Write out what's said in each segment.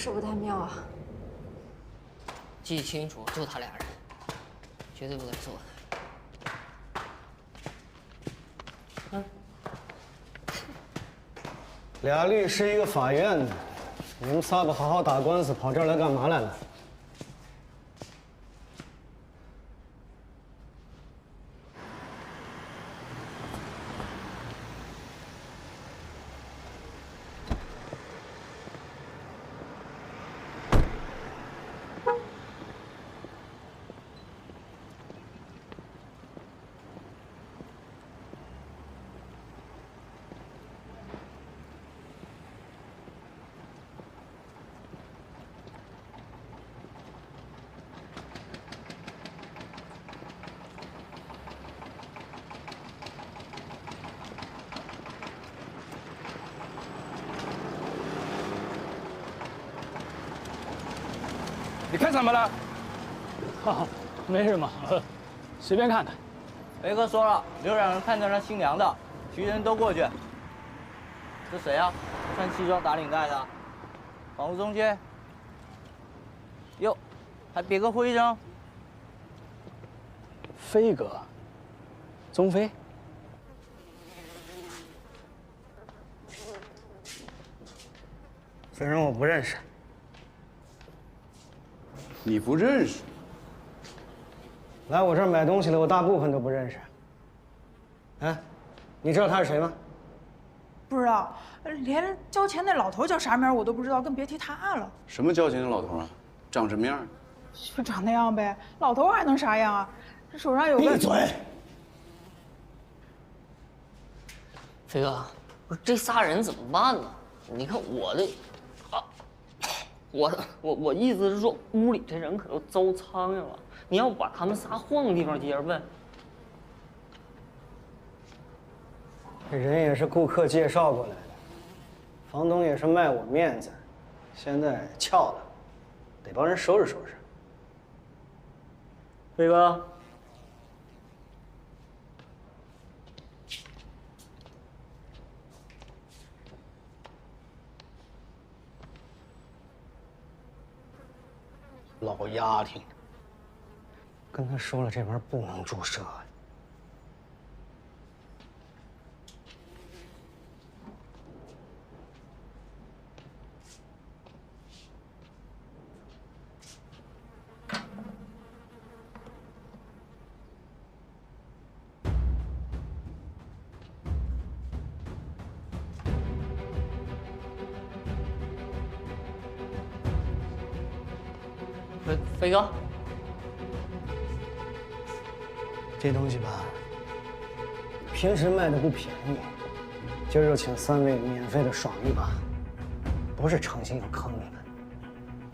是不太妙啊。记清楚，就他俩人，绝对不能做。俩律师一个法院的，你们仨不好好打官司，跑这儿来干嘛来了？你看什么了？哈，没什么，随便看看。雷哥说了，有两人看着他新娘的，其余人都过去。这谁啊？穿西装打领带的，房屋中介。哟，还别个徽章。飞哥，宗飞。虽然我不认识。 你不认识？来我这儿买东西的，我大部分都不认识。哎，你知道他是谁吗？不知道，连交钱那老头叫啥名我都不知道，更别提他了。什么交钱的老头啊？长什么样？就长那样呗，老头还能啥样啊？这手上有个……闭嘴！飞哥，不是这仨人怎么办呢？你看我的，啊，我意思是说，屋里这人可都遭苍蝇了。你要把他们仨换个地方接着问。这人也是顾客介绍过来的，房东也是卖我面子，现在翘了，得帮人收拾收拾。飞哥。 老丫挺，跟他说了这玩意儿不能注射。飞哥，这东西吧，平时卖的不便宜，今儿就请3位免费的爽一把，不是诚心要坑你们，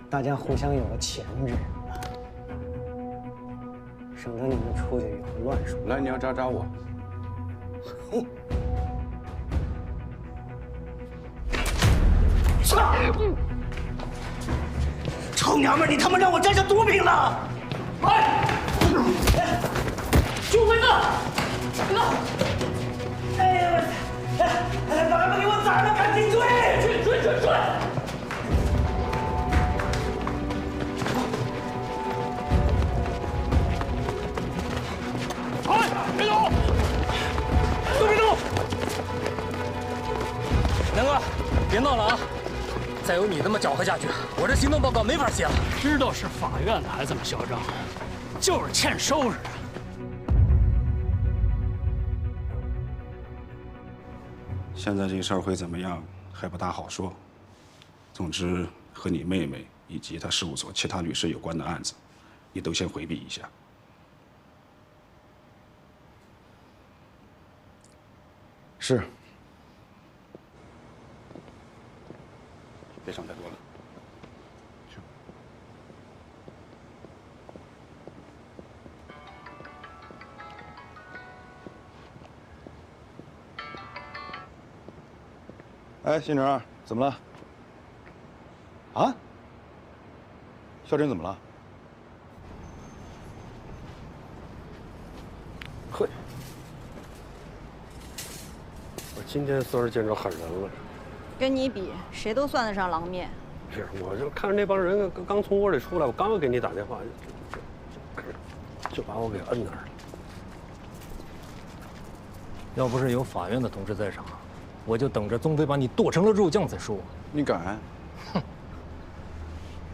大家互相有个前置，省得你们出去以后乱说。来，你要扎扎我。嘿。 臭娘们儿，你他妈让我沾上毒品了！哎，救飞哥！飞哥！哎呀，老爷们给我崽了，赶紧追！追！哎，别动！别动！梁哥，别闹了啊！ 再有你这么搅和下去，我这行动报告没法写了。知道是法院的还这么嚣张，就是欠收拾。现在这事儿会怎么样还不大好说。总之，和你妹妹以及她事务所其他律师有关的案子，你都先回避一下。是。 别想太多了。去。哎，新成，怎么了？啊？肖真怎么了？嘿，我今天算是见着狠人了。 跟你比，谁都算得上狼面。是，我就看着那帮人刚从窝里出来，我刚要给你打电话，就把我给摁那儿了。要不是有法院的同志在场，我就等着宗飞把你剁成了肉酱再说。你敢？哼，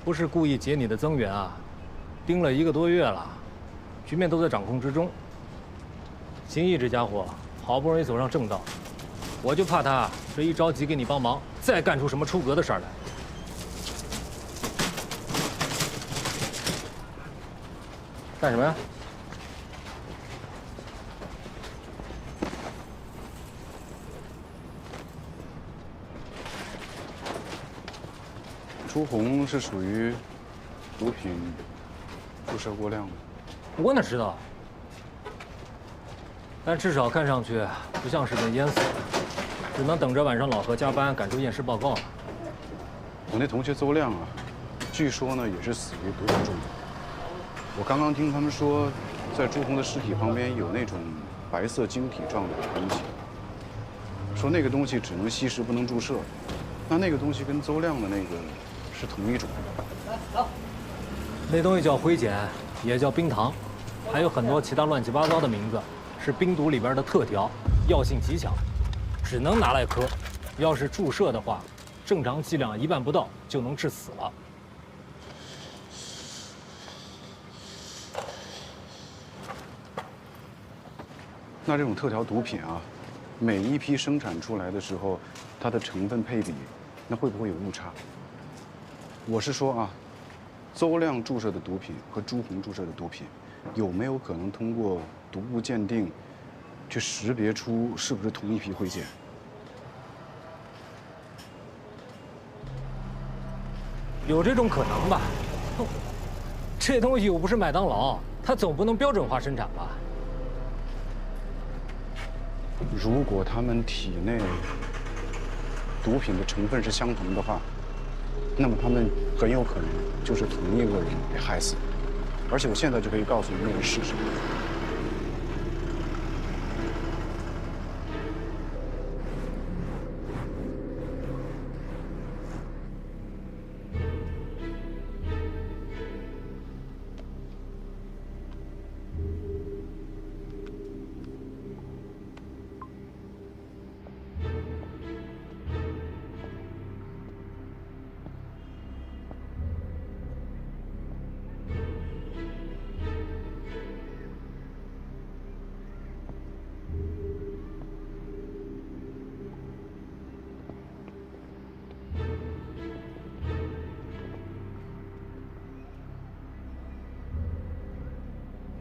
不是故意劫你的增援啊，盯了1个多月了，局面都在掌控之中。秦毅这家伙好不容易走上正道，我就怕他这一着急给你帮忙，再干出什么出格的事儿来。干什么呀？朱红是属于毒品注射过量的。我哪知道？但至少看上去不像是被淹死的，只能等着晚上老何加班赶出验尸报告了。我那同学邹亮啊，据说呢也是死于毒品中毒。我刚刚听他们说，在朱红的尸体旁边有那种白色晶体状的东西，说那个东西只能吸食不能注射。那个东西跟邹亮的那个是同一种。那东西叫灰碱，也叫冰糖，还有很多其他乱七八糟的名字，是冰毒里边的特调，药性极强，只能拿来喝。要是注射的话，正常剂量1半不到就能致死了。那这种特调毒品啊，每一批生产出来的时候，它的成分配比，那会不会有误差？我是说啊，邹亮注射的毒品和朱红注射的毒品，有没有可能通过毒物鉴定，去识别出是不是同一批灰碱？有这种可能吧？这东西又不是麦当劳，它总不能标准化生产吧？如果他们体内毒品的成分是相同的话，那么他们很有可能就是同一个人被害死的。而且我现在就可以告诉你那人是谁。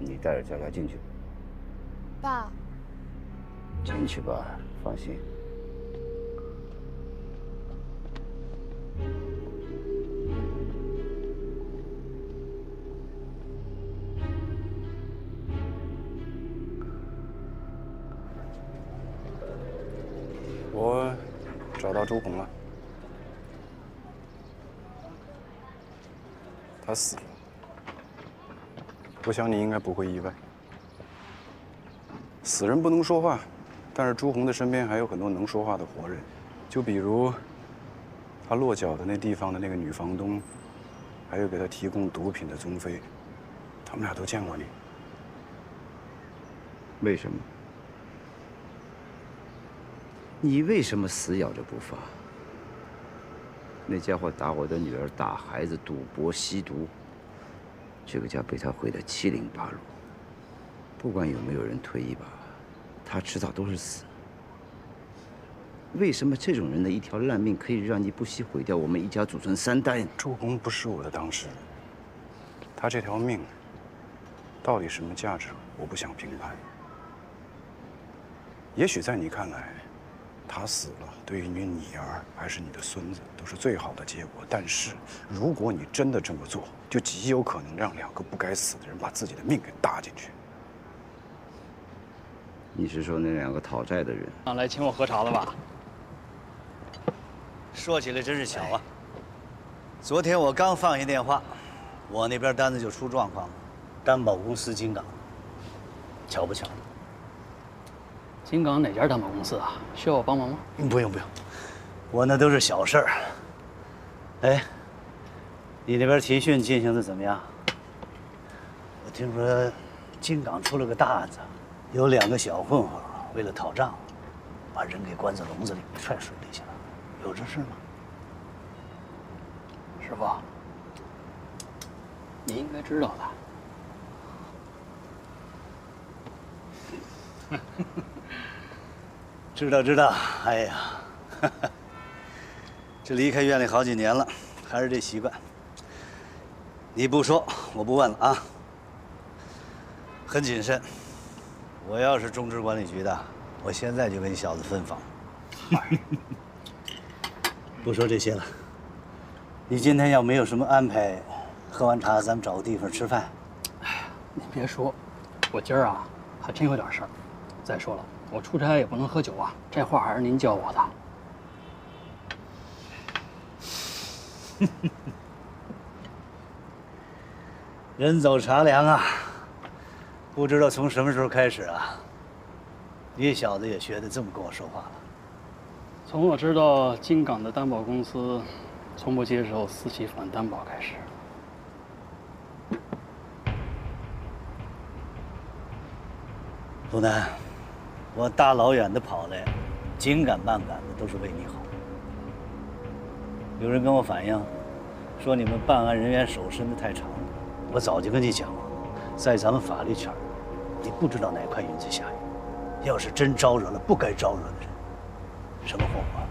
你带着佳佳进去。爸，进去吧，放心。我找到朱红了，他死了。我想你应该不会意外。死人不能说话，但是朱红的身边还有很多能说话的活人，就比如他落脚的那地方的那个女房东，还有给他提供毒品的宗飞，他们俩都见过你。为什么？你为什么死咬着不放？那家伙打我的女儿，打孩子，赌博吸毒，这个家被他毁得七零八落。不管有没有人推一把，他迟早都是死。为什么这种人的一条烂命可以让你不惜毁掉我们一家祖孙3代呢？朱红不是我的当事人，他这条命到底什么价值，我不想评判。也许在你看来，他死了，对于你儿还是你的孙子都是最好的结果。但是，如果你真的这么做，就极有可能让2个不该死的人把自己的命给搭进去。你是说那2个讨债的人？来请我喝茶了吧？说起来真是巧啊，昨天我刚放下电话，我那边单子就出状况了，担保公司金港，巧不巧？金港哪家担保公司啊？需要我帮忙吗？不用不用，我那都是小事儿。哎，你那边提讯进行的怎么样？我听说金港出了个大案子，有2个小混混为了讨账，把人给关在笼子里踹水里去了，有这事吗？师傅，你应该知道的。知道。哎呀，这离开院里好几年了，还是这习惯。你不说，我不问了啊。很谨慎。我要是中支管理局的，我现在就跟你小子分房。不说这些了，你今天要没有什么安排，喝完茶咱们找个地方吃饭。哎呀，您别说，我今儿啊还真有点事儿。再说了，我出差也不能喝酒啊，这话还是您教我的。人走茶凉啊，不知道从什么时候开始啊，你小子也学得这么跟我说话了。从我知道金港的担保公司从不接受私企反担保开始。不难，我大老远的跑来，紧赶慢赶的都是为你好。有人跟我反映，说你们办案人员手伸得太长了。我早就跟你讲了，在咱们法律圈，你不知道哪块云彩下雨。要是真招惹了不该招惹的人，什么后果？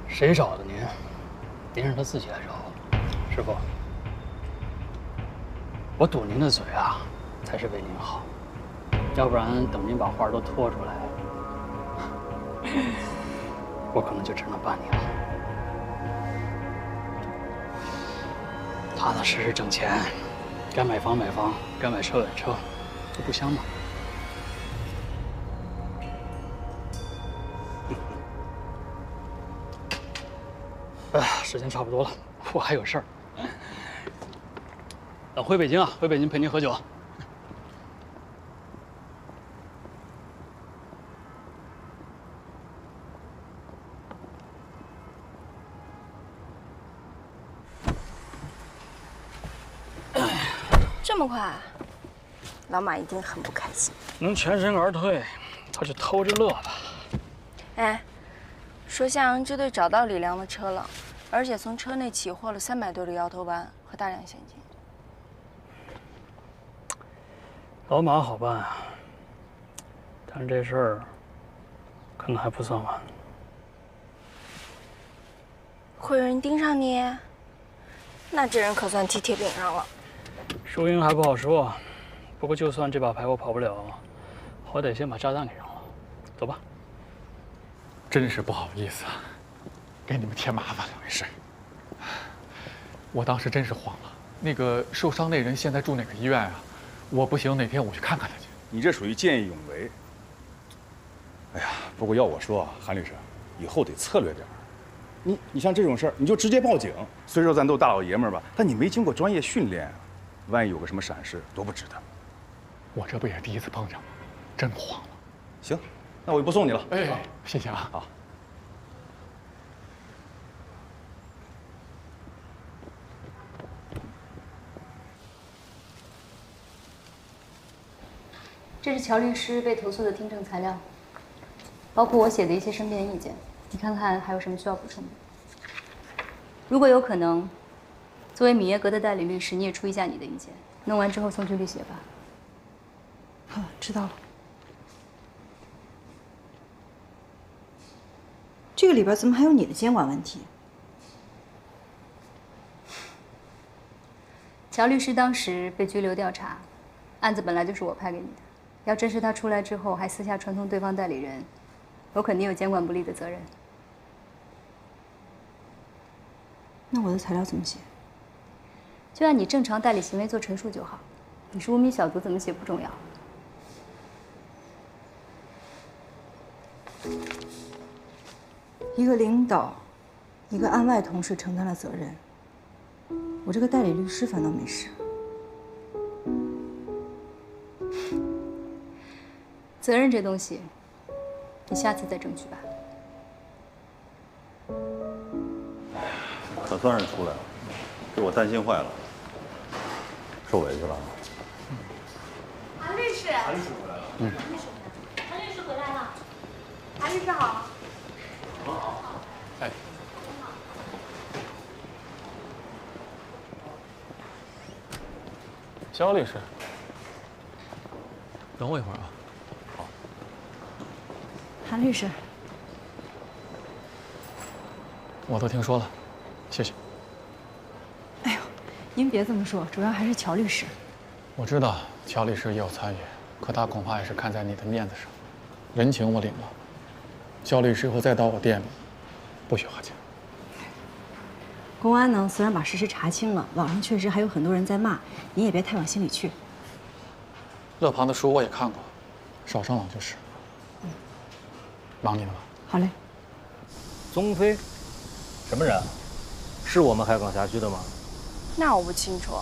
谁找的您？您让他自己来找我。师傅，我堵您的嘴啊，才是为您好。要不然等您把话都拖出来，我可能就只能办你了。踏踏实实挣钱，该买房买房，该买车买车，这不香吗？哎，时间差不多了，我还有事儿。等回北京啊，回北京陪您喝酒。这么快，老马一定很不开心。能全身而退，他就偷着乐吧。哎，说夏阳支队找到李良的车了，而且从车内起获了300多的摇头丸和大量现金。老马好办啊，但是这事儿可能还不算完。会有人盯上你？那这人可算踢铁饼上了。输赢还不好说，不过就算这把牌我跑不了，好歹先把炸弹给扔了。走吧。真是不好意思啊，给你们添麻烦了，没事。我当时真是慌了，那个受伤那人现在住哪个医院啊？我不行，哪天我去看看他去。你这属于见义勇为。哎呀，不过要我说啊，韩律师，以后得策略点儿。你像这种事儿，你就直接报警。虽说咱都大老爷们儿吧，但你没经过专业训练啊，万一有个什么闪失，多不值得。我这不也第一次碰上吗？真慌了。行，那我就不送你了。哎，谢谢啊。好。这是乔律师被投诉的听证材料，包括我写的一些申辩意见，你看看还有什么需要补充的。如果有可能，作为米耶格的代理律师，你也出一下你的意见，弄完之后送去律协吧。好，知道了。这个里边怎么还有你的监管问题？乔律师当时被拘留调查，案子本来就是我派给你的。要真是他出来之后还私下传送对方代理人，我肯定有监管不力的责任。那我的材料怎么写？就按你正常代理行为做陈述就好。你是无名小卒，怎么写不重要。一个领导，一个案外同事承担了责任，我这个代理律师反倒没事。责任这东西，你下次再争取吧。可算是出来了，给我担心坏了，受委屈了。韩律师，韩律师回来了。韩律师回来了。韩律师好。好。哎。肖律师，等我一会儿啊。好。韩律师，我都听说了，谢谢。哎呦，您别这么说，主要还是乔律师。我知道乔律师也有参与，可他恐怕也是看在你的面子上，人情我领了。肖律师以后再到我店里，不许花钱。公安呢，虽然把事实查清了，网上确实还有很多人在骂，你也别太往心里去。勒庞的书我也看过，少上网就是。忙你的吧。好嘞。宗飞，什么人？是我们海港辖区的吗？那我不清楚，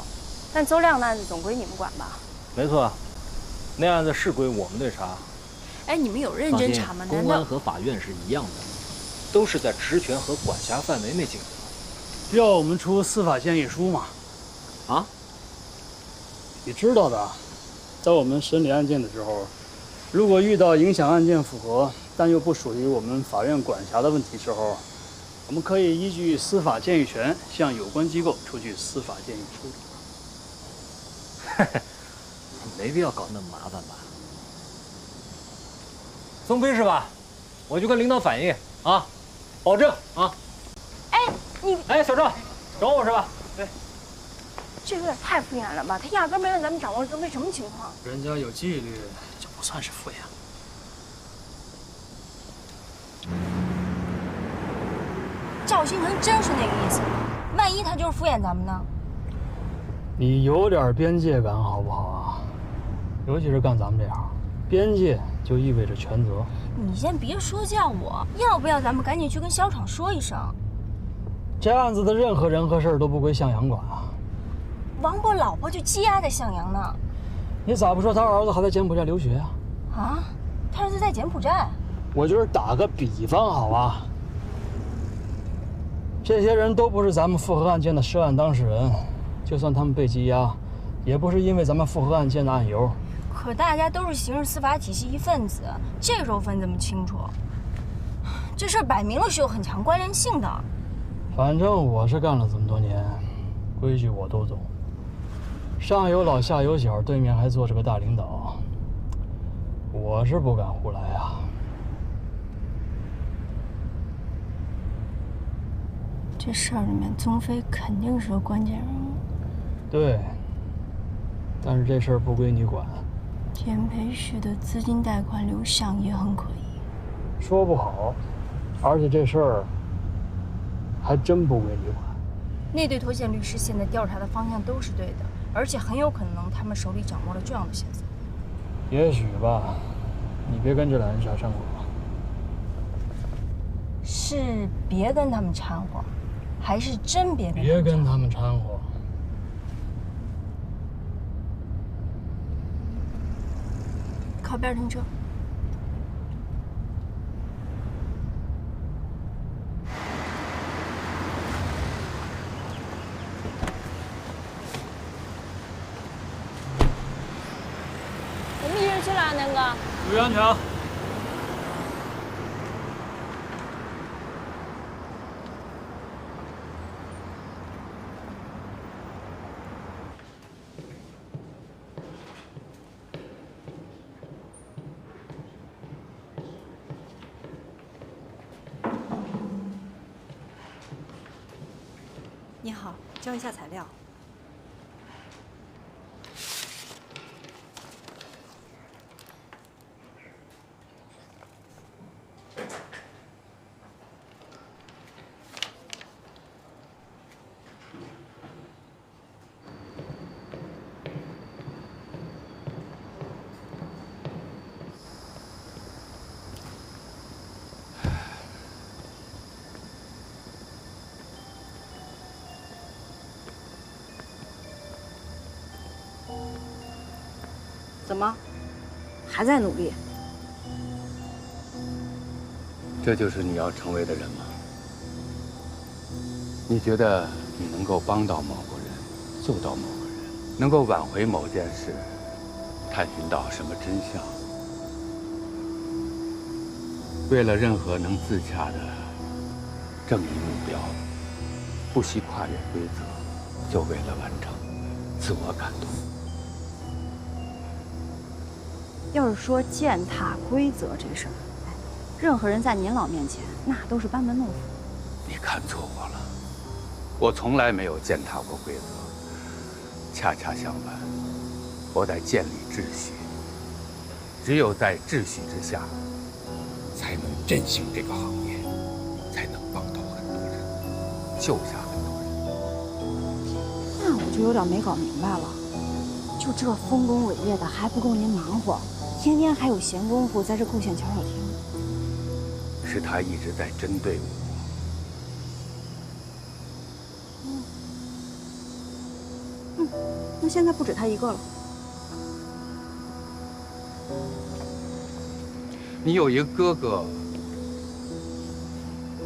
但邹亮的案子总归你们管吧？没错，那案子是归我们队查。哎，你们有认真查吗？公安和法院是一样的，都是在职权和管辖范围内进行。要我们出司法建议书吗？啊？你知道的，在我们审理案件的时候，如果遇到影响案件复核但又不属于我们法院管辖的问题时候，我们可以依据司法建议权向有关机构出具司法建议书。没必要搞那么麻烦吧？宗飞是吧？我去跟领导反映啊，保证啊。哎，小赵，找我是吧？对。这有点太敷衍了吧？他压根没让咱们掌握宗飞什么情况。人家有纪律，就不算是敷衍。赵新成真是那个意思吗？万一他就是敷衍咱们呢？你有点边界感好不好啊？尤其是干咱们这行，边界就意味着全责。你先别说教我，要不要咱们赶紧去跟肖闯说一声？这案子的任何人和事儿都不归向阳管啊。王博老婆就羁押在向阳呢。你咋不说他儿子还在柬埔寨留学啊？啊，他儿子在柬埔寨？我就是打个比方，好吧？这些人都不是咱们复核案件的涉案当事人，就算他们被羁押，也不是因为咱们复核案件的案由。可大家都是刑事司法体系一份子，这时候分这么清楚，这事儿摆明了是有很强关联性的。反正我是干了这么多年，规矩我都懂。上有老下有小，对面还坐着个大领导，我是不敢胡来啊。这事儿里面，宗飞肯定是个关键人物。对，但是这事儿不归你管。田培旭的资金贷款流向也很可疑，说不好，而且这事儿还真不归你管。那对脱线律师现在调查的方向都是对的，而且很有可能他们手里掌握了重要的线索。也许吧，你别跟这俩人瞎掺和。是别跟他们掺和，还是真别跟他们掺和？靠边停车。我们一人去哪，南哥？注意安全啊！你好，交一下材料。怎么，还在努力？这就是你要成为的人吗？你觉得你能够帮到某个人，救到某个人，能够挽回某件事，探寻到什么真相？为了任何能自洽的正义目标，不惜跨越规则，就为了完成自我感动。要是说践踏规则这事儿，任何人在您老面前那都是班门弄斧。你看错我了，我从来没有践踏过规则，恰恰相反，我在建立秩序。只有在秩序之下，才能振兴这个行业，才能帮到很多人，救下很多人。那我就有点没搞明白了，就这丰功伟业的还不够您忙活，天天还有闲工夫在这构陷巧巧厅。是他一直在针对我。那现在不止他一个了。你有一个哥哥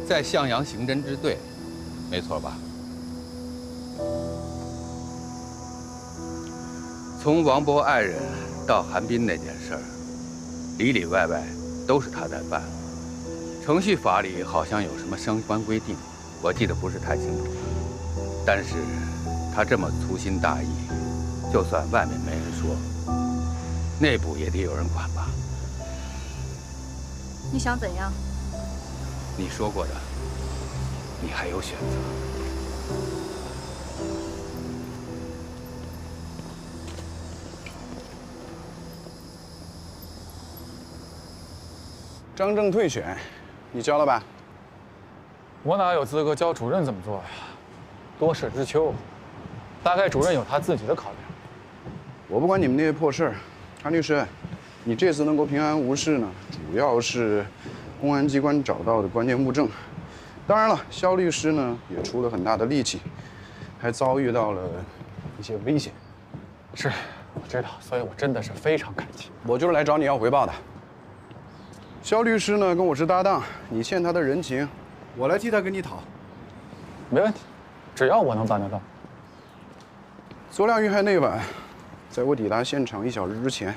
在向阳刑侦支队，没错吧？从王博爱人到韩冰那件事儿，里里外外都是他在办。程序法里好像有什么相关规定，我记得不是太清楚。但是他这么粗心大意，就算外面没人说，内部也得有人管吧？你想怎样？你说过的，你还有选择。张正退选，你交了吧？我哪有资格教主任怎么做呀？多事之秋，大概主任有他自己的考量。我不管你们那些破事儿，韩律师，你这次能够平安无事呢，主要是公安机关找到的关键物证。当然了，肖律师呢也出了很大的力气，还遭遇到了一些危险。是，我知道，所以我真的是非常感激。我就是来找你要回报的。肖律师呢跟我是搭档，你欠他的人情，我来替他跟你讨。没问题，只要我能办得到。左亮遇害那晚，在我抵达现场1小时之前，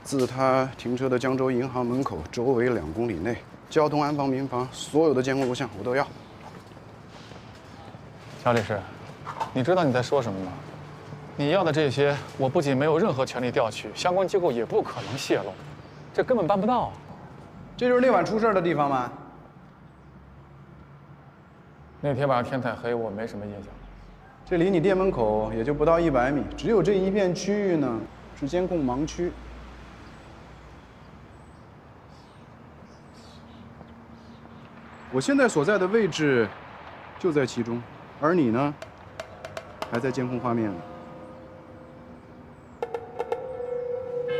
自他停车的江州银行门口周围2公里内，交通、安防、民防所有的监控录像我都要。肖律师，你知道你在说什么吗？你要的这些，我不仅没有任何权利调取，相关机构也不可能泄露，这根本办不到。这就是那晚出事的地方吗？那天晚上天太黑，我没什么印象。这离你店门口也就不到100米，只有这一片区域呢是监控盲区。我现在所在的位置就在其中，而你呢，还在监控画面里。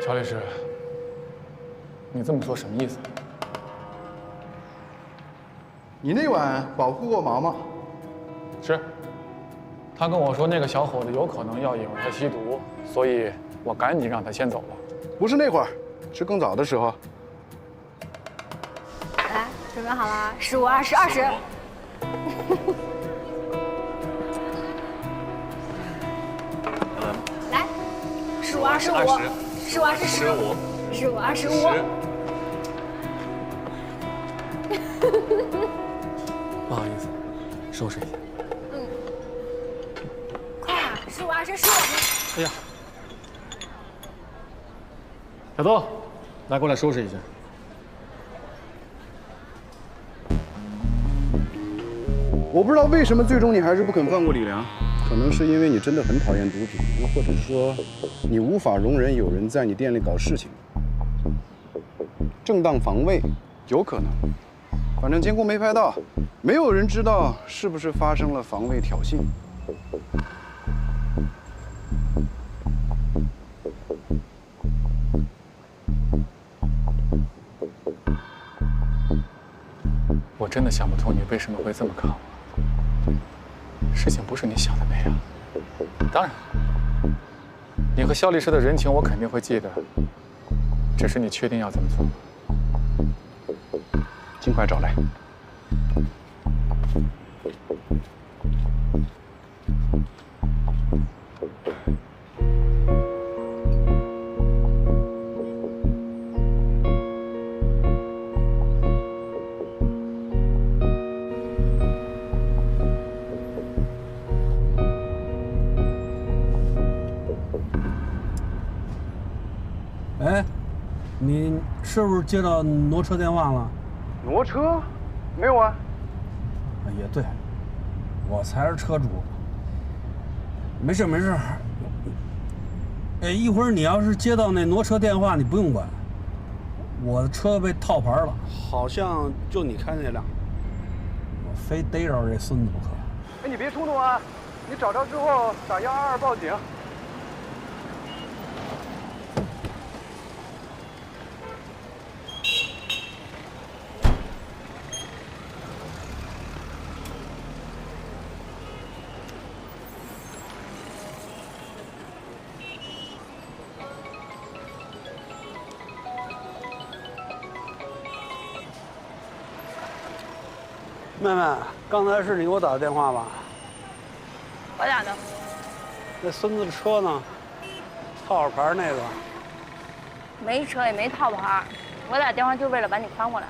乔律师，你这么说什么意思？你那晚保护过毛毛？是。他跟我说那个小伙子有可能要引诱他吸毒，所以我赶紧让他先走了。不是那会儿，是更早的时候。来，准备好了，15、20、20。来，15、25。15、25。15、25。不好意思，收拾一下。快啊！15、20、15。哎呀，小东，来过来收拾一下。我不知道为什么最终你还是不肯放过李良，可能是因为你真的很讨厌毒品，又或者说你无法容忍有人在你店里搞事情。正当防卫，有可能，反正监控没拍到，没有人知道是不是发生了防卫挑衅。我真的想不通你为什么会这么看我。事情不是你想的那样。当然，你和肖律师的人情我肯定会记得，只是你确定要这么做吗？尽快找来。哎，你是不是接到挪车电话了？挪车？没有啊。也对，我才是车主。没事没事。哎，一会儿你要是接到那挪车电话，你不用管。我的车被套牌了，好像就你开那辆。我非逮着这孙子不可。哎，你别冲动啊！你找着之后打122报警。妹妹，刚才是你给我打的电话吧？我打的。那孙子的车呢？套着牌那个。没车也没套牌，我打电话就为了把你翻过来。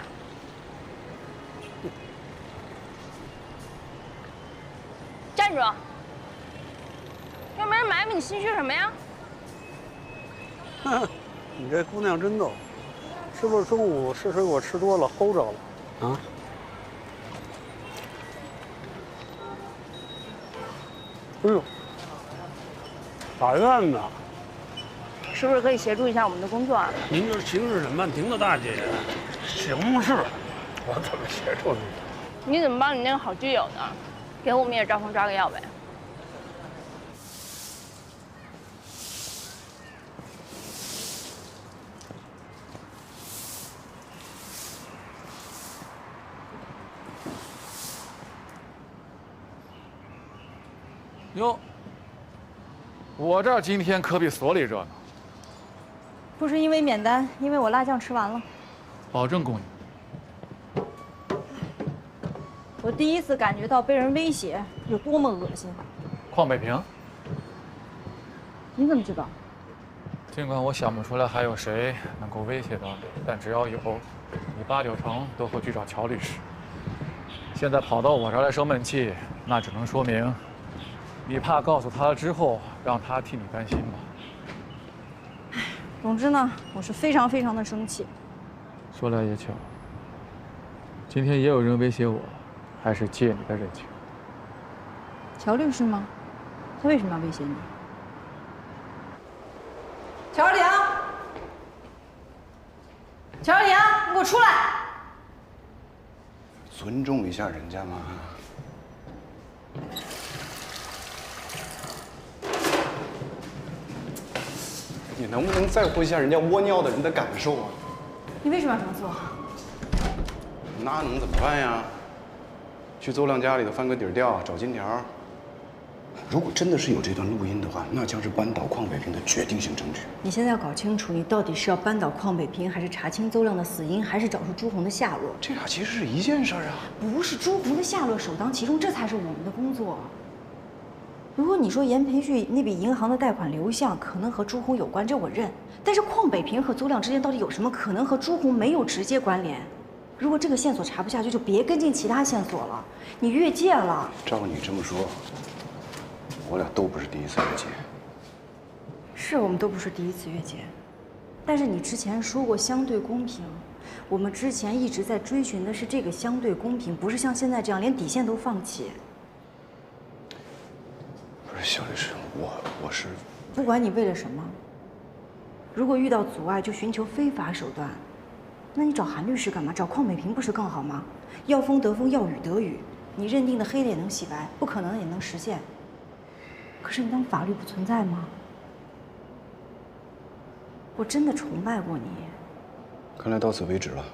站住！又没人埋伏，你心虚什么呀？哼，你这姑娘真逗，是不是中午吃水果吃多了齁着了？啊？哎呦，法院的，是不是可以协助一下我们的工作啊？您就是刑事审判庭的大姐，刑事，我怎么协助你？你怎么帮你那个好基友呢？给我们也招风抓个药呗。哟，我这儿今天可比所里热闹。不是因为免单，因为我辣酱吃完了。保证供应。我第一次感觉到被人威胁有多么恶心。邝北平，你怎么知道？尽管我想不出来还有谁能够威胁到你，但只要有，你8、9成都会去找乔律师。现在跑到我这儿来生闷气，那只能说明。你怕告诉他了之后，让他替你担心吧。总之呢，我是非常非常的生气。说来也巧，今天也有人威胁我，还是借你的人情。乔律师吗？他为什么要威胁你？乔二良，乔二良，你给我出来！尊重一下人家嘛。你能不能在乎一下人家窝尿的人的感受啊？你为什么要这么做？那能怎么办呀？去邹亮家里头翻个底儿调，找金条。如果真的是有这段录音的话，那将是扳倒邝北平的决定性证据。你现在要搞清楚，你到底是要扳倒邝北平，还是查清邹亮的死因，还是找出朱红的下落？这俩其实是一件事儿啊。不是朱红的下落首当其冲，这才是我们的工作。如果你说严培旭那笔银行的贷款流向可能和朱红有关，这我认。但是邝北平和邹亮之间到底有什么可能和朱红没有直接关联？如果这个线索查不下去，就别跟进其他线索了，你越界了。照你这么说，我俩都不是第一次越界。是我们都不是第一次越界，但是你之前说过相对公平，我们之前一直在追寻的是这个相对公平，不是像现在这样连底线都放弃。不是肖律师，我是不管你为了什么，如果遇到阻碍就寻求非法手段，那你找韩律师干嘛？找邝美平不是更好吗？要风得风，要雨得雨，你认定的黑脸能洗白，不可能的也能实现。可是你当法律不存在吗？我真的崇拜过你。看来到此为止了。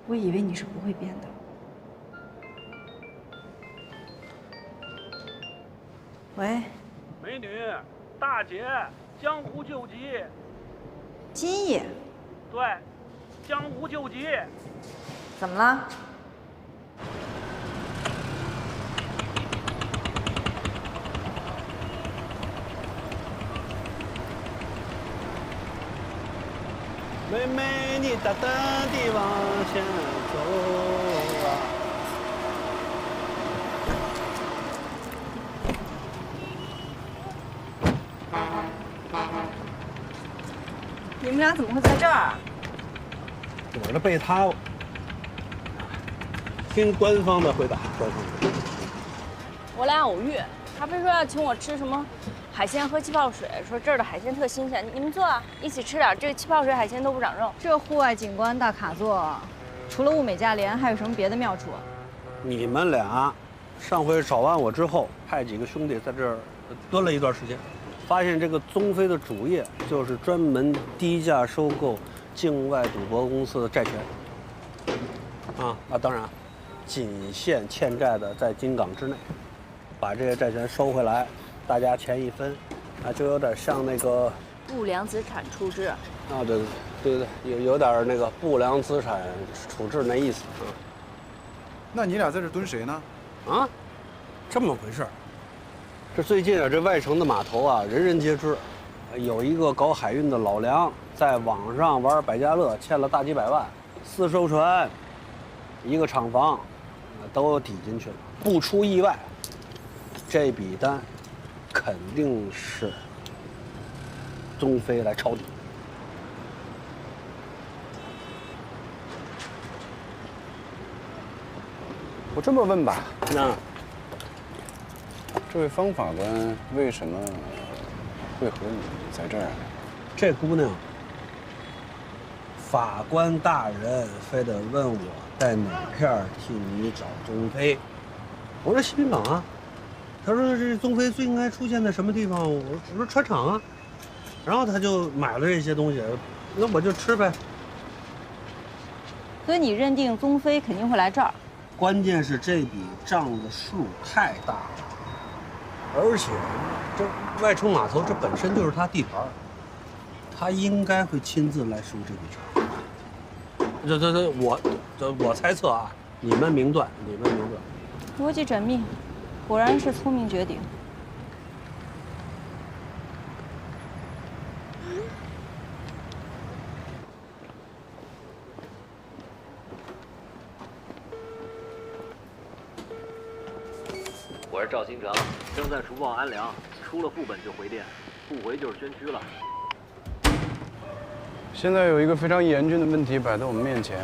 我以为你是不会变的。喂，美女，大姐，江湖救急。金爷。对，江湖救急。怎么了？妹妹，你大胆地往前走啊！你们俩怎么会在这儿？我的备胎。听官方的回答，官方的。我俩偶遇，他非说要请我吃什么海鲜喝气泡水，说这儿的海鲜特新鲜，你们坐啊，一起吃点。这个气泡水海鲜都不长肉。这户外景观大卡座，除了物美价廉，还有什么别的妙处？你们俩上回找完我之后，派几个兄弟在这儿蹲了一段时间，发现这个宗飞的主业就是专门低价收购境外赌博公司的债权。那当然，仅限欠债的在京港之内，把这些债权收回来，大家钱一分，就有点像那个不良资产处置。对，有点那个不良资产处置那意思啊。那你俩在这蹲谁呢？这么回事儿。这最近这外城的码头人人皆知，有一个搞海运的老梁在网上玩百家乐，欠了大几百万，4艘船，一个厂房，都抵进去了。不出意外，这笔单肯定是宗飞来抄底。我这么问吧，这位方法官为什么会和你在这儿？这姑娘，法官大人非得问我在哪片替你找宗飞。我说西滨港啊。他说这宗飞最应该出现在什么地方？我说船厂啊。然后他就买了这些东西，那我就吃呗。所以你认定宗飞肯定会来这儿？关键是这笔账的数太大了，而且这外城码头这本身就是他地盘，他应该会亲自来收这笔账。我猜测啊，你们明断。逻辑缜密，果然是聪明绝顶。我是赵新成，正在除暴安良，出了副本就回电，不回就是捐躯了。现在有一个非常严峻的问题摆在我们面前，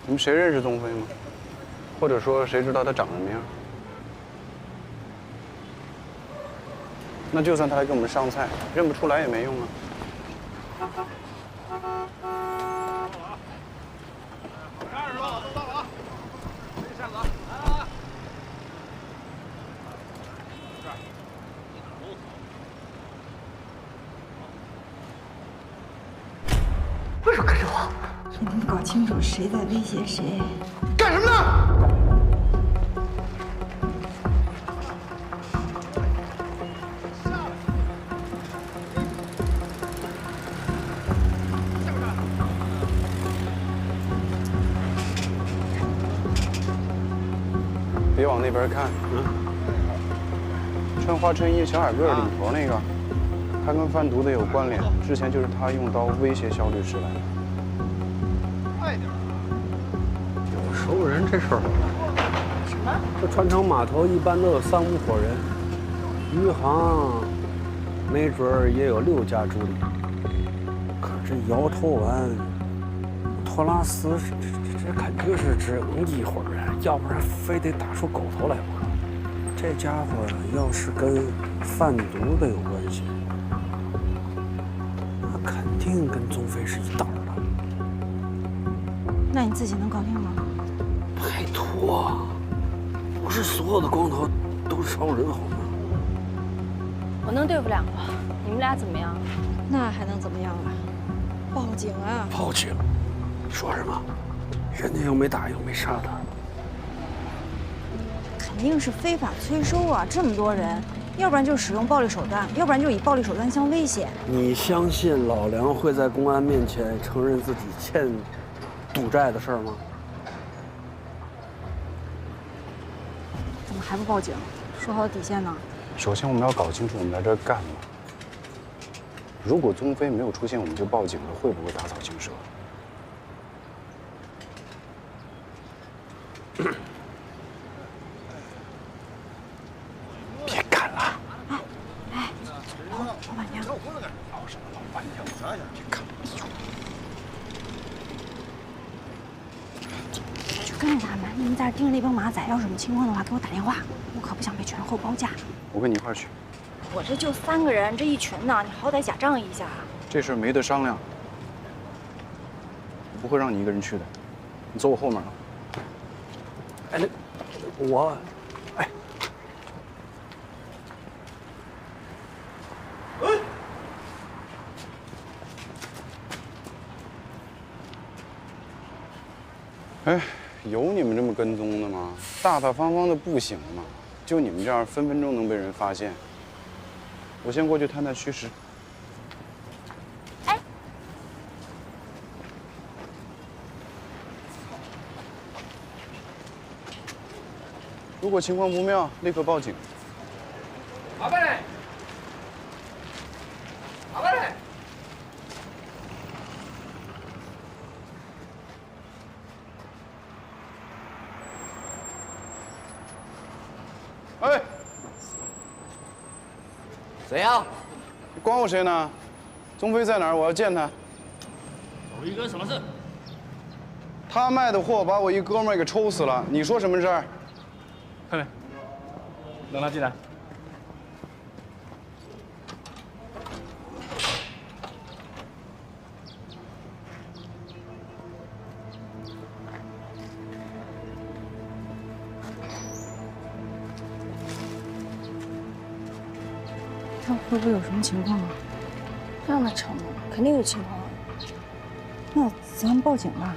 你们谁认识宗飞吗？或者说谁知道他长什么样？那就算他来给我们上菜，认不出来也没用啊。为什么跟着我？你能搞清楚谁在威胁谁？干什么呢？别往那边看，穿花衬衣、小矮个儿领头那个，他跟贩毒的有关联，之前就是他用刀威胁肖律师来的。快点！有熟人这事儿好办。什么？这船厂码头一般都有3、5伙人，余杭没准儿也有6家助理。可这摇头丸、托拉斯，这肯定是只有一伙人，要不然非得打出狗头来不可。这家伙要是跟贩毒的有关系，那肯定跟宗飞是一道的。那你自己能搞定吗？拜托，不是所有的光头都是超人好吗？我能对付2个，你们俩怎么样？那还能怎么样啊？报警啊！报警？说什么？人家又没打又没杀他。肯定是非法催收啊！这么多人，要不然就使用暴力手段，要不然就以暴力手段相威胁。你相信老梁会在公安面前承认自己欠赌债的事儿吗？怎么还不报警？说好的底线呢？首先我们要搞清楚我们来这儿干嘛。如果宗飞没有出现，我们就报警了，会不会打草惊蛇？别赶了！哎，老板娘，老什么老板娘？别赶！去跟着他们，你们在这盯着那帮马仔，要是什么情况的话，给我打电话，我可不想被全后包夹。我跟你一块儿去。我这就3个人，这一群呢，你好歹假仗一下。这事儿没得商量，我不会让你一个人去的，你走我后面啊。哎，我，哎，哎，有你们这么跟踪的吗？大大方方的不行吗？就你们这样，分分钟能被人发现。我先过去探探虚实。哎，如果情况不妙，立刻报警。阿贝，阿贝。哎，谁呀？你管我谁呢？宗飞在哪儿？我要见他。有一个什么事？他卖的货把我一哥们儿给抽死了，你说什么事儿？快点，让他进来。他会不会有什么情况啊？让他成了，肯定有情况啊。那咱报警吧。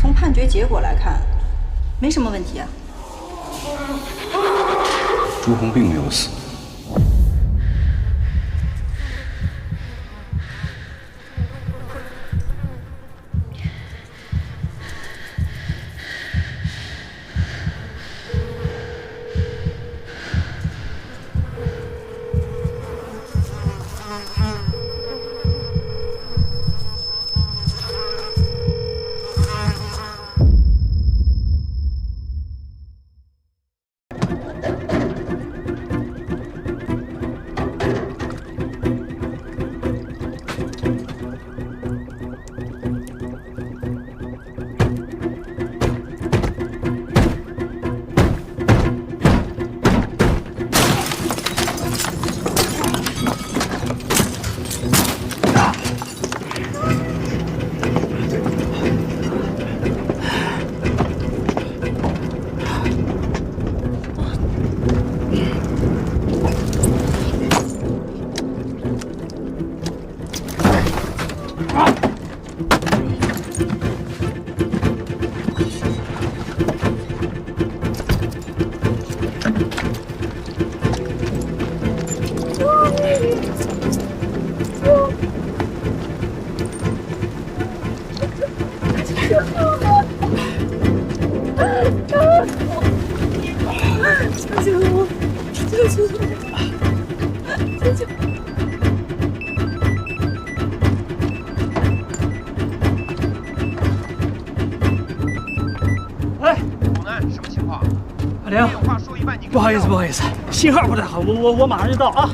从判决结果来看，没什么问题啊。朱红并没有死。阿玲，不好意思，不好意思，信号不太好，我马上就到啊。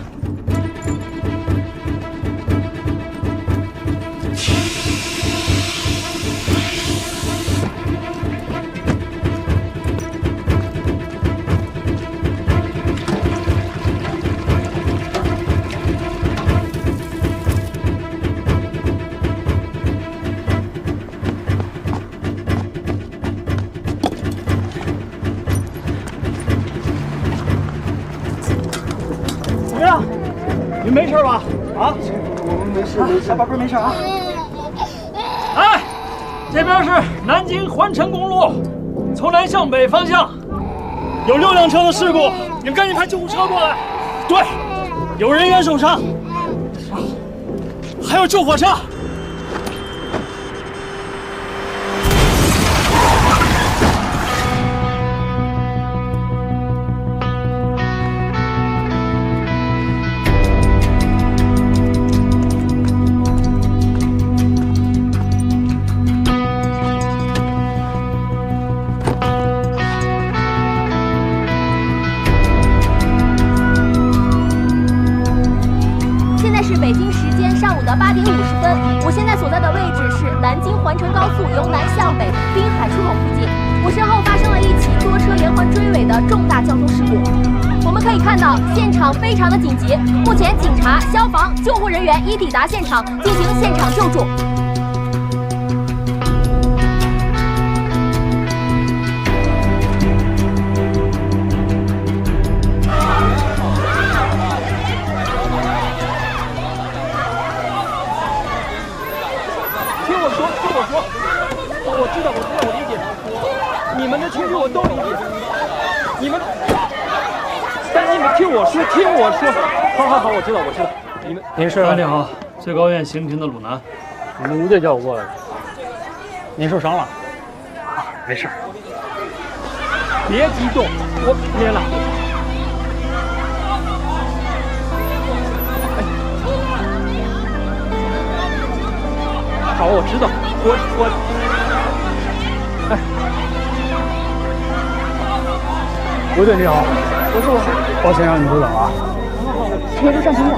你没事吧？啊？我们没事，小宝贝没事啊。哎，这边是南京环城公路，从南向北方向有6辆车的事故，你们赶紧派救护车过来。对，有人员受伤，还有救火车。由南向北，滨海出口附近，我身后发生了一起多车连环追尾的重大交通事故。我们可以看到，现场非常的紧急，目前警察、消防、救护人员已抵达现场进行现场救助。我知道，我理解。你们的情绪我都理解。你们，但你们听我说。好，我知道。您是？你好，最高院刑庭的鲁南，你们吴队叫我过来的。您受伤了？啊，没事。别激动，我累了。好，我知道，哎，吴队你好，我，抱歉让你久等了。铁路上请讲。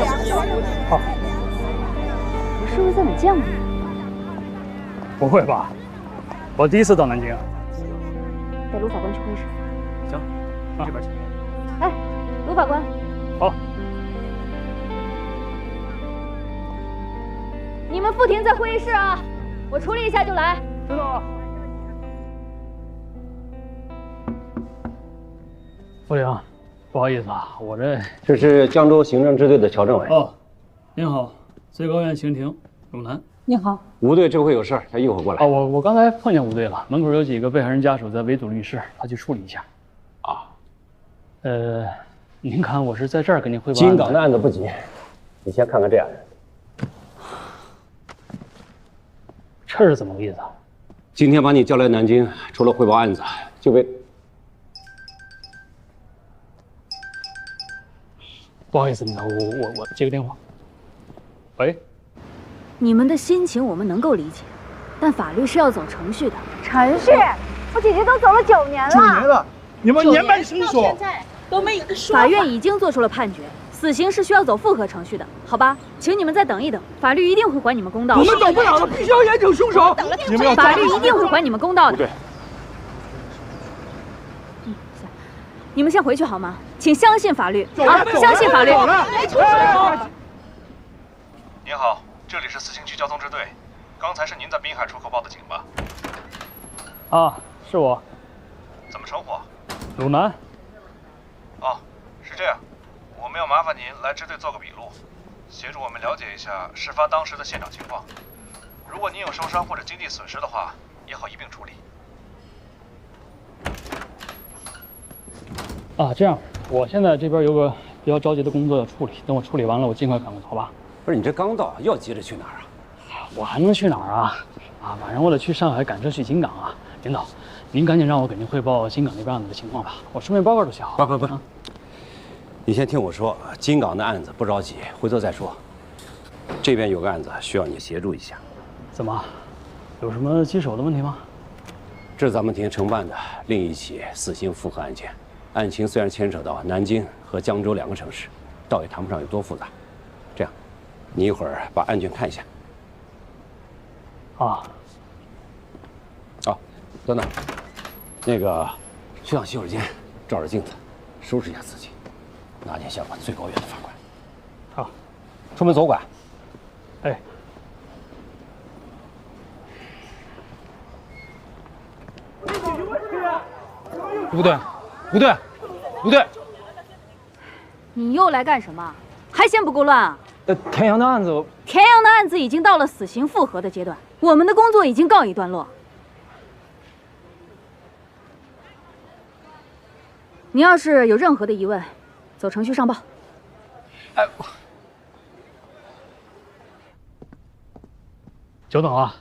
好。我是不是在哪见过你？不会吧？我第一次到南京。带卢法官去会议室。行，这边请。哎，卢法官。好。你们不停在会议室啊，我处理一下就来。知道了。副领，不好意思啊，我这是江州行政支队的乔政委。哦，您好，最高院刑庭鲁南。您好。吴队这回有事，他一会儿过来。哦，我刚才碰见吴队了，门口有几个被害人家属在围堵律师，他去处理一下。啊。您看我是在这儿给您汇报。金港的案子不急，你先看看这案子。这是怎么个意思啊？今天把你叫来南京，除了汇报案子，就为……不好意思，我接个电话。喂。你们的心情我们能够理解，但法律是要走程序的。程序？我姐姐都走了9年了。9年了，你们年迈伸手，现在都没一个说。法院已经做出了判决。死刑是需要走复核程序的，好吧？请你们再等一等，法律一定会还你们公道。我们等不了了，必须要严惩凶手。你们要法律一定会还你们公道的。对。你们先回去好吗？请相信法律啊！相信法律。您好，这里是4星区交通支队，刚才是您在滨海出口报的警吧？啊，是我。怎么称呼？鲁南。哦，是这样。我们要麻烦您来支队做个笔录，协助我们了解一下事发当时的现场情况。如果您有受伤或者经济损失的话，也好一并处理。啊，这样，我现在这边有个比较着急的工作要处理，等我处理完了，我尽快赶过头吧。不是你这刚到，要急着去哪儿啊？我还能去哪儿啊？晚上我得去上海赶车去金港啊。领导，您赶紧让我给您汇报金港那边案子的情况吧，我顺便报告就行。不。你先听我说，金港的案子不着急，回头再说。这边有个案子需要你协助一下。怎么？有什么棘手的问题吗？这是咱们庭承办的另一起死刑复核案件，案情虽然牵扯到南京和江州2个城市，倒也谈不上有多复杂。这样，你一会儿把案卷看一下。啊。哦，等等，那个去趟洗手间，照着镜子，收拾一下自己，拿点下管最高院的法官。好，出门左拐。哎。不对，不对，不对！你又来干什么？还嫌不够乱啊？田阳的案子，田阳的案子已经到了死刑复核的阶段，我们的工作已经告一段落。你要是有任何的疑问，走程序上报。哎，久等啊！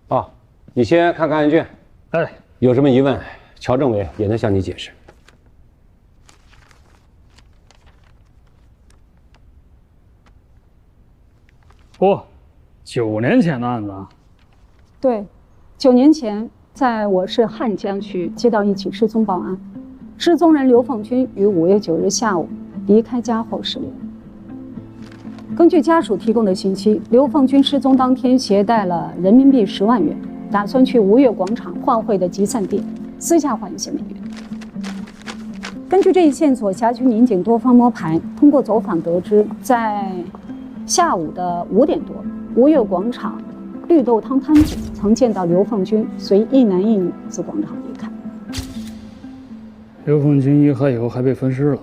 哦，你先看看案卷。哎，有什么疑问，乔政委也能向你解释。哦，9年前的案子啊。对，9年前，在我市汉江区接到一起失踪报案，失踪人刘凤军于5月9日下午离开家后失联。根据家属提供的信息，刘凤军失踪当天携带了人民币10万元，打算去吴越广场换汇的集散地，私下换一些美元。根据这一线索，辖区民警多方摸排，通过走访得知，在下午的5点多，吴越广场绿豆汤摊子曾见到刘凤军随一男一女自广场离开。刘凤军遇害以后还被分尸了。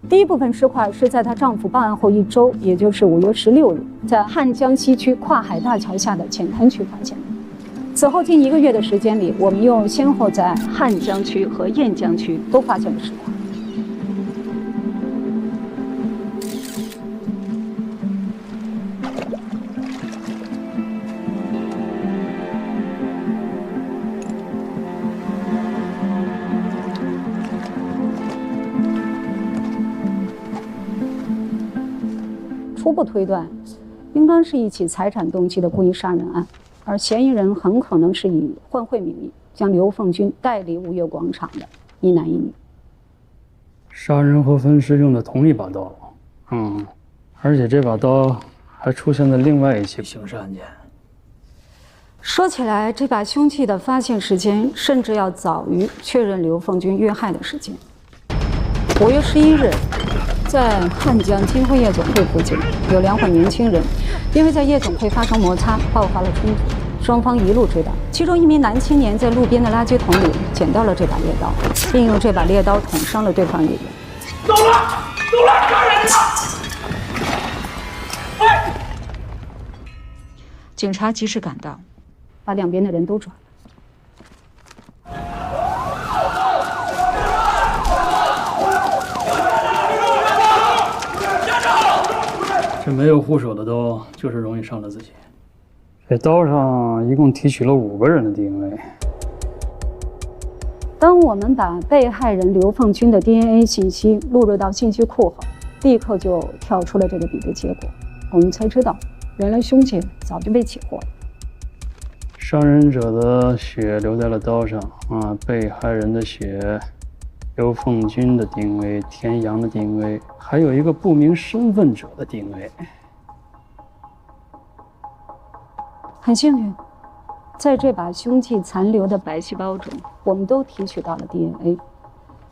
第一部分尸块是在她丈夫报案后1周，也就是5月16日，在汉江西区跨海大桥下的浅滩区发现的。此后近1个月的时间里，我们又先后在汉江区和雁江区都发现了尸块。初步推断，应当是一起财产动机的故意杀人案，而嫌疑人很可能是以换汇名义将刘凤军带离吴越广场的一男一女。杀人和分尸用的同一把刀，而且这把刀还出现在另外一起刑事案件。说起来，这把凶器的发现时间甚至要早于确认刘凤军遇害的时间。5月11日。在汉江金汇夜总会附近，有2伙年轻人因为在夜总会发生摩擦，爆发了冲突，双方一路追打。其中一名男青年在路边的垃圾桶里捡到了这把猎刀，并用这把猎刀捅伤了对方一人。走了，走了，杀人了！警察及时赶到，把两边的人都抓了。这没有护手的刀，就是容易伤了自己。这刀上一共提取了5个人的 DNA。当我们把被害人刘凤军的 DNA 信息录入到信息库后，立刻就跳出了这个比对结果。我们才知道，原来凶器早就被起获了。伤人者的血留在了刀上被害人的血。刘凤军的 DNA， 田阳的 DNA， 还有一个不明身份者的 DNA。很幸运，在这把凶器残留的白细胞中，我们都提取到了 DNA，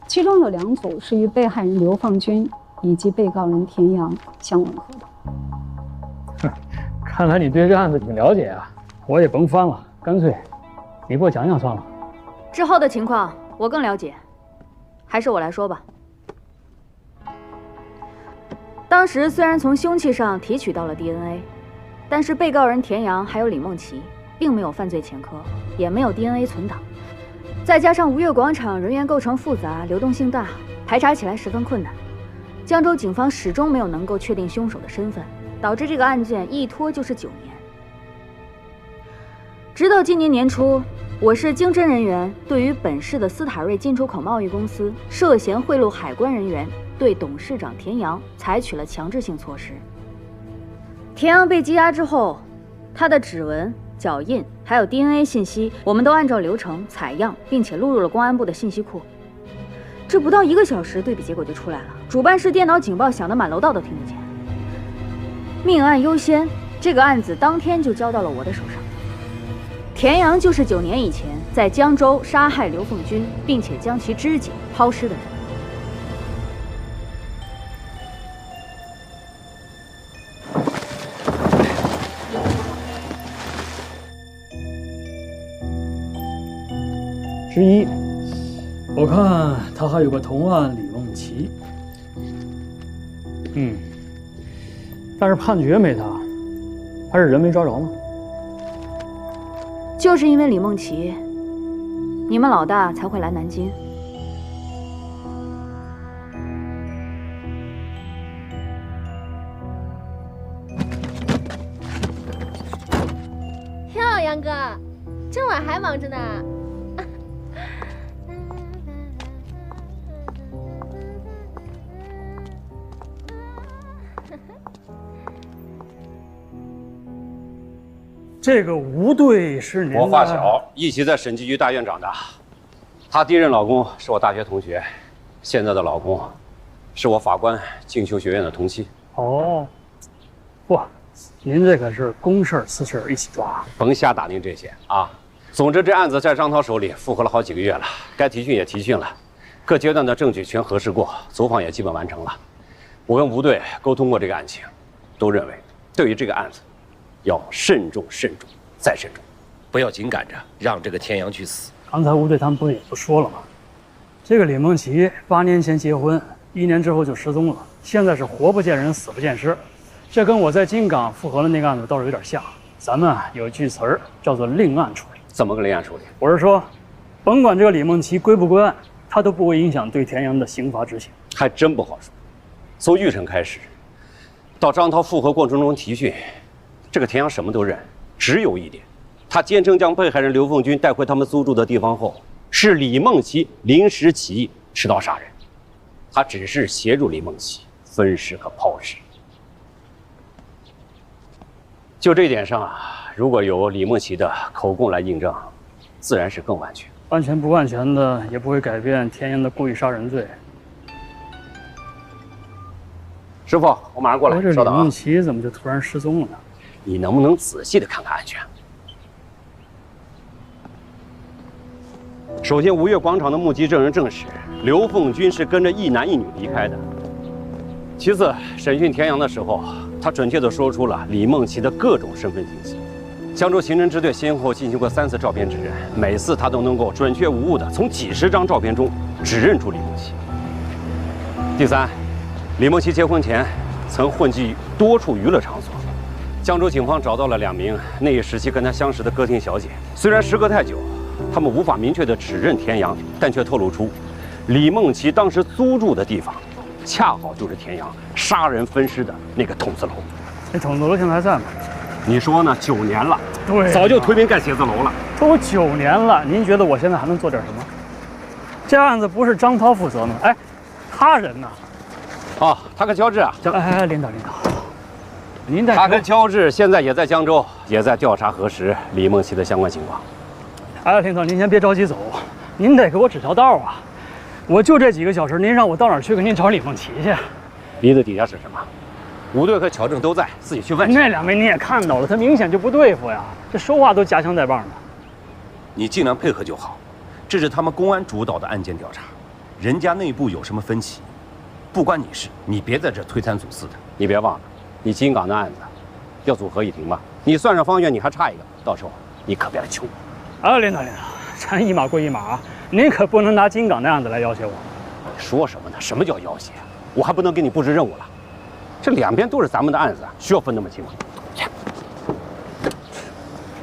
其中有2组是与被害人刘凤军以及被告人田阳相吻合的。看来你对这案子挺了解啊，我也甭翻了，干脆你给我讲讲算了。之后的情况我更了解。还是我来说吧。当时虽然从凶器上提取到了 DNA， 但是被告人田阳还有李梦琪并没有犯罪前科，也没有 DNA 存档，再加上吴越广场人员构成复杂、流动性大，排查起来十分困难。江州警方始终没有能够确定凶手的身份，导致这个案件一拖就是9年。直到今年年初，我市经侦人员对于本市的斯塔瑞进出口贸易公司涉嫌贿赂海关人员，对董事长田阳采取了强制性措施。田阳被羁押之后，他的指纹、脚印还有 DNA 信息，我们都按照流程采样，并且录入了公安部的信息库。这不到1个小时，对比结果就出来了。主办室电脑警报响得满楼道都听得见。命案优先，这个案子当天就交到了我的手上。田阳就是9年以前在江州杀害刘凤军，并且将其肢解抛尸的人。之一，我看他还有个同案李梦琪。但是判决没他，还是人没抓着吗？就是因为李梦琪，你们老大才会来南京。哟，杨哥，这晚还忙着呢。这个吴队是您的？我发小，一起在审计局大院长大。她第一任老公是我大学同学，现在的老公是我法官进修学院的同期。哦，不，您这可是公事私事一起抓。甭瞎打听这些啊！总之，这案子在张涛手里复核了好几个月了，该提讯也提讯了，各阶段的证据全核实过，走访也基本完成了。我跟吴队沟通过这个案情，都认为对于这个案子，要慎重、慎重再慎重，不要紧赶着让这个田阳去死。刚才吴队他们不是也不说了吗？这个李梦琪8年前结婚，1年之后就失踪了，现在是活不见人，死不见尸。这跟我在金港复核的那个案子倒是有点像。咱们有句词儿叫做另案处理。怎么个另案处理？我是说，甭管这个李梦琪归不归案，他都不会影响对田阳的刑罚执行。还真不好说。从玉成开始，到张涛复核过程中提讯，这个田阳什么都认，只有一点，他坚称将被害人刘凤军带回他们租住的地方后，是李梦琪临时起意持刀杀人，他只是协助李梦琪分尸和抛尸。就这一点上啊，如果有李梦琪的口供来印证，自然是更完全。完全不完全的，也不会改变田阳的故意杀人罪。师傅，我马上过来。这李稍等啊。梦琪怎么就突然失踪了呢？你能不能仔细的看看案卷？首先，吴越广场的目击证人证实，刘凤军是跟着一男一女离开的。其次，审讯田阳的时候，他准确地说出了李梦琪的各种身份信息。江州刑侦支队先后进行过3次照片指认，每次他都能够准确无误地从几十张照片中指认出李梦琪。第三，李梦琪结婚前曾混迹多处娱乐场所。江州警方找到了2名那一时期跟他相识的歌厅小姐，虽然时隔太久，他们无法明确地指认田阳，但却透露出李梦琪当时租住的地方，恰好就是田阳杀人分尸的那个筒子楼。那筒子楼现在还在吗？你说呢？9年了，对，早就推平盖写字楼了。都9年了，您觉得我现在还能做点什么？这案子不是张涛负责吗？哎，他人呢？哦，他跟乔治啊，领导，您在他跟乔治现在也在江州，也在调查核实李梦琪的相关情况。哎，领导，您先别着急走，您得给我指条道啊！我就这几个小时，您让我到哪儿去给您找李梦琪去？鼻子底下是什么？吴队和乔正都在，自己去问去。那2位你也看到了，他明显就不对付呀，这说话都夹枪带棒的。你尽量配合就好，这是他们公安主导的案件调查，人家内部有什么分歧，不关你事，你别在这推三阻四的。你别忘了，你金港的案子要组合议庭吧？你算上方院，你还差一个，到时候你可别来求我。啊，领导，咱一码归一码啊，您可不能拿金港的案子来要挟我。你说什么呢？什么叫要挟？我还不能给你布置任务了。这2边都是咱们的案子，需要分那么清吗？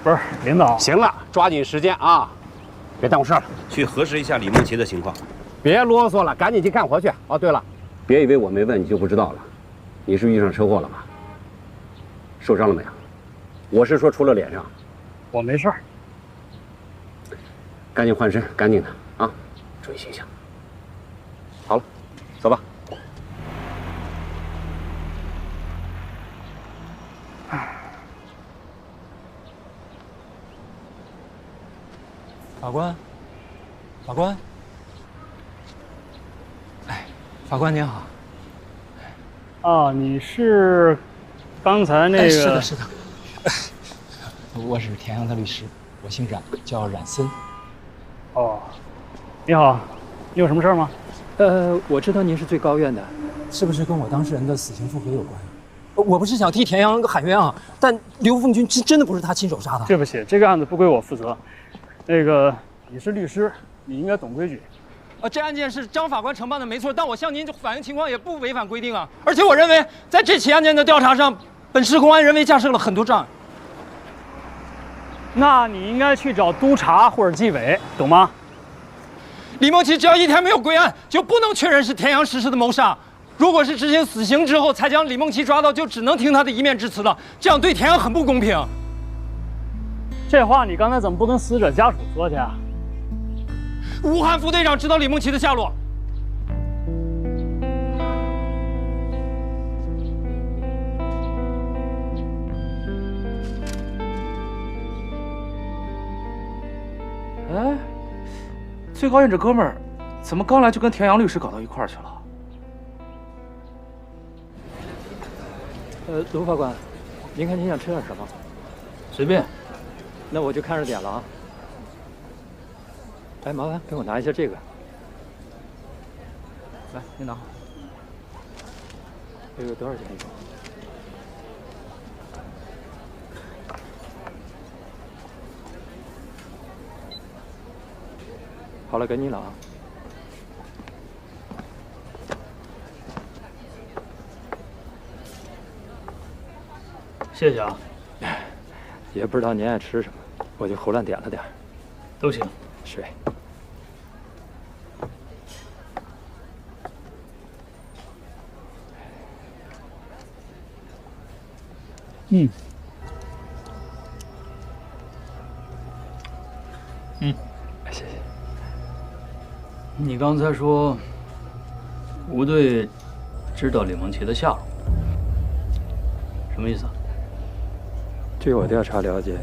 不是，领导。行了，抓紧时间啊，别耽误事儿了。去核实一下李梦琪的情况。别啰嗦了，赶紧去干活去。哦，对了，别以为我没问你就不知道了。你是遇上车祸了吗？受伤了没有？我是说除了脸上。我没事儿。赶紧换身，干净的啊，注意形象。好了，走吧。法官，法官您好。啊，你是刚才那个？是的，是的。我是田阳的律师，我姓冉，叫冉森。哦，你好，你有什么事吗？我知道您是最高院的，是不是跟我当事人的死刑复核有关？我不是想替田阳喊冤啊，但刘凤军真的不是他亲手杀的。对不起，这个案子不归我负责。那个，你是律师，你应该懂规矩。这案件是张法官承办的没错，但我向您反映情况也不违反规定啊。而且我认为，在这起案件的调查上，本市公安人为架设了很多障碍。那你应该去找督察或者纪委，懂吗？李梦琪只要一天没有归案，就不能确认是田阳实施的谋杀。如果是执行死刑之后才将李梦琪抓到，就只能听他的一面之词了，这样对田阳很不公平。这话你刚才怎么不跟死者家属说去啊？武汉副队长知道李梦琪的下落。哎，最高院这哥们儿，怎么刚来就跟田阳律师搞到一块儿去了？卢法官，您看您想吃点什么？随便。那我就看着点了啊。哎，麻烦给我拿一下这个。来，您拿好。这个多少钱一个？好了，给你了啊。谢谢啊。也不知道您爱吃什么，我就胡乱点了点。都行。是。嗯。谢谢。你刚才说，吴队知道李梦琪的下落，什么意思啊？据我调查了解，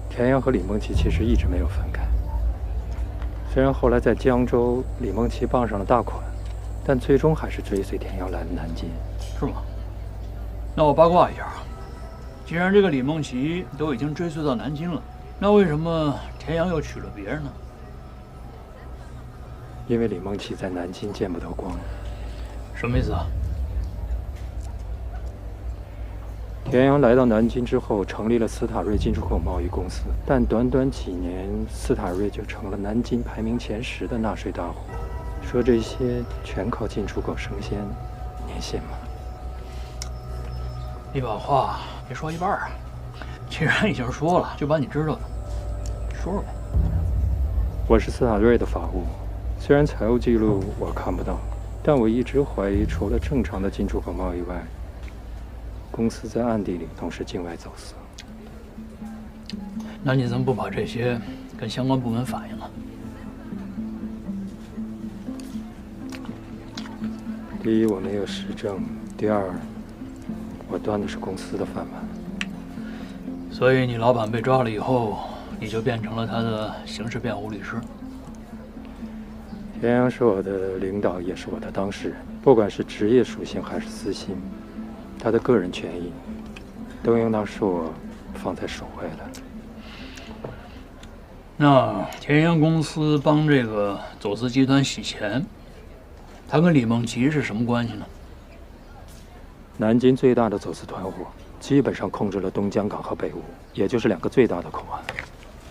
田阳和李梦琪其实一直没有分开。虽然后来在江州，李梦琪傍上了大款，但最终还是追随田阳来了南京。是吗？那我八卦一下啊，既然这个李梦琪都已经追随到南京了，那为什么田阳又娶了别人呢？因为李梦琪在南京见不得光。什么意思啊？田阳来到南京之后，成立了斯塔瑞进出口贸易公司，但短短几年，斯塔瑞就成了南京排名前10的纳税大户。说这些全靠进出口生鲜，您信吗？你把话别说一半啊！既然已经说了，就把你知道的说说呗。我是斯塔瑞的法务，虽然财务记录我看不到，但我一直怀疑，除了正常的进出口贸易外，公司在暗地里同时境外走私。那你怎么不把这些跟相关部门反映了？第一，我没有实证；第二，我端的是公司的饭碗。所以你老板被抓了以后，你就变成了他的刑事辩护律师。田阳是我的领导，也是我的当事人，不管是职业属性还是私心，他的个人权益都应当是我放在首位的。那田阳公司帮这个走私集团洗钱，他跟李梦琪是什么关系呢？南京最大的走私团伙基本上控制了东江港和北坞，也就是2个最大的口岸。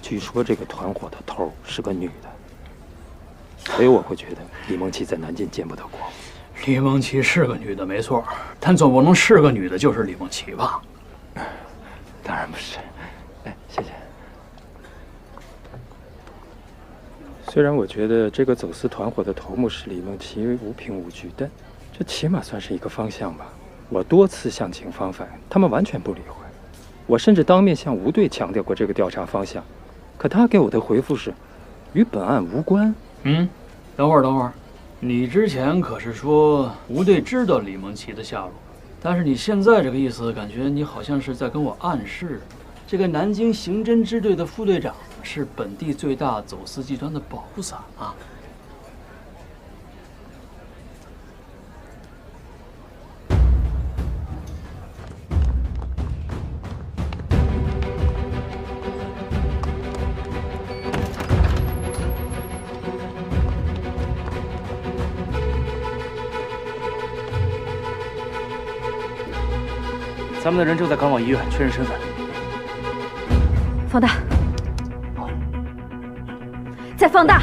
据说这个团伙的头是个女的，所以我会觉得李梦琪在南京见不得光。李梦琪是个女的没错，但总不能是个女的就是李梦琪吧？当然不是。哎，谢谢。虽然我觉得这个走私团伙的头目是李梦琪无凭无据，但这起码算是一个方向吧。我多次向警方反映，他们完全不理会。我甚至当面向吴队强调过这个调查方向，可他给我的回复是，与本案无关。等会儿，你之前可是说吴队知道李梦琪的下落，但是你现在这个意思，感觉你好像是在跟我暗示，这个南京刑侦支队的副队长是本地最大走私集团的保护伞啊。咱们的人正在赶往医院确认身份。放大，再放大。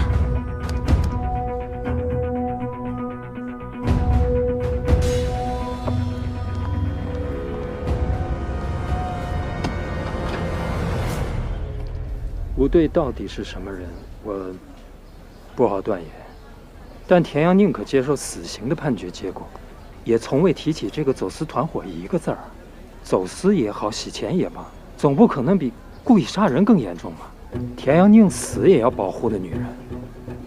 吴队到底是什么人，我不好断言。但田阳宁可接受死刑的判决结果，也从未提起这个走私团伙一个字儿。走私也好，洗钱也罢，总不可能比故意杀人更严重吧？田阳宁死也要保护的女人，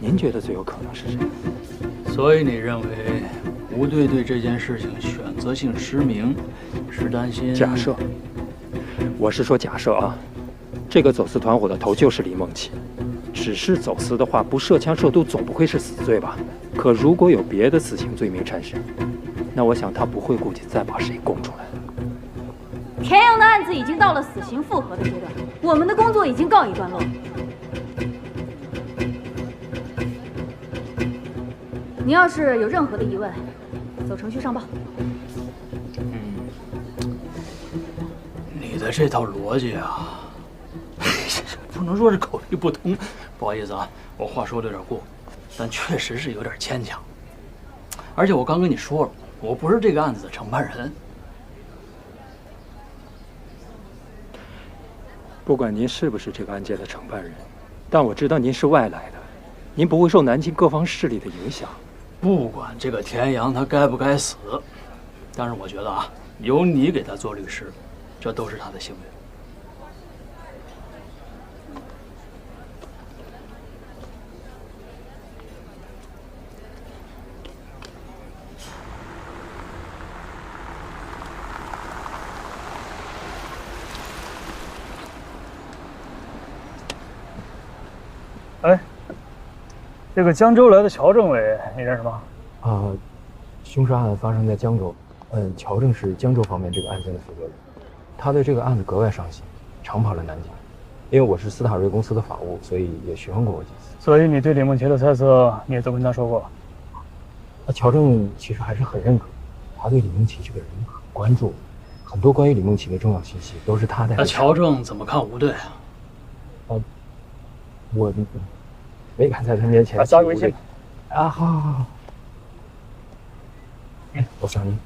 您觉得最有可能是谁？所以你认为吴队对这件事情选择性失明，是担心？假设，我是说假设啊。这个走私团伙的头就是李梦琪，只是走私的话，不涉枪涉毒总不会是死罪吧？可如果有别的死刑罪名缠身，那我想他不会顾及再把谁供出来。田阳的案子已经到了死刑复核的阶段，我们的工作已经告一段落。你要是有任何的疑问，走程序上报。你的这套逻辑啊。不能说是口语不通，不好意思啊，我话说的有点过，但确实是有点牵强。而且我刚跟你说了，我不是这个案子的承办人。不管您是不是这个案件的承办人，但我知道您是外来的，您不会受南京各方势力的影响。不管这个田阳他该不该死，但是我觉得啊，由你给他做律师，这都是他的幸运。哎，这个江州来的乔政委，你认识吗？凶杀案发生在江州，乔正是江州方面这个案件的负责人，他对这个案子格外上心，常跑来南京。因为我是斯塔瑞公司的法务，所以也询问过我几次。所以你对李梦洁的猜测，你也都跟他说过。乔正其实还是很认可，他对李梦琪这个人很关注，很多关于李梦琪的重要信息都是他带。那乔正怎么看吴队啊？我没敢在他面前。加个微信。好。我想你。